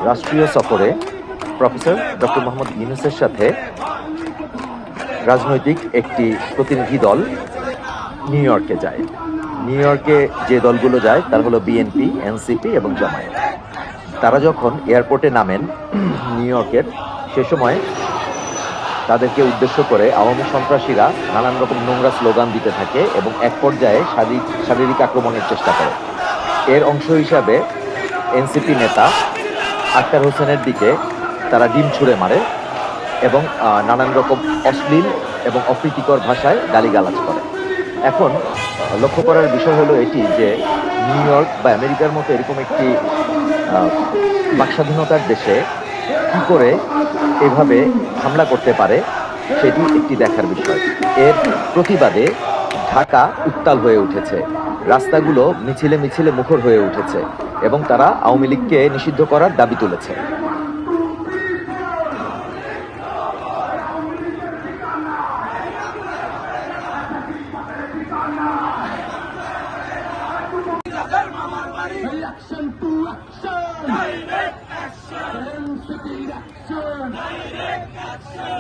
রাষ্ট্রীয় সফরে professor doctor Mohammad ইউনূসের সাথে রাজনৈতিক একটি প্রতিনিধি দল নিউ ইয়র্কে যায়। নিউ ইয়র্কে যে দলগুলো যায় তার হলো বিএনপি, এনসিপি এবং জামায়াত। তারা যখন এয়ারপোর্টে নামেন নিউ ইয়র্কের, সে সময় তাদেরকে উদ্দেশ্য করে আওয়ামী সন্ত্রাসীরা নানান রকম নোংরা স্লোগান দিতে থাকে এবং এক পর্যায়ে শারীরিক আক্রমণের চেষ্টা করে। এর অংশ হিসাবে এনসিপি নেতা আক্তার হোসেনের দিকে তারা ডিম ছুঁড়ে মারে এবং নানান রকম অশ্লীল এবং অপ্রীতিকর ভাষায় গালিগালাজ করে। এখন লক্ষ্য করার বিষয় হলো এটি যে নিউ ইয়র্ক বা আমেরিকার মতো এরকম একটি বাকস্বাধীনতার দেশে কি করে এভাবে হামলা করতে পারে সেটি একটি দেখার বিষয়। এর প্রতিবাদে ঢাকা উত্তাল হয়ে উঠেছে, রাস্তাগুলো মিছিলে মিছিলে মুখর হয়ে উঠেছে এবং তারা আওয়ামী লীগকে নিষিদ্ধ করার দাবি তুলেছে। Reaction to action! Direct action! Direct action!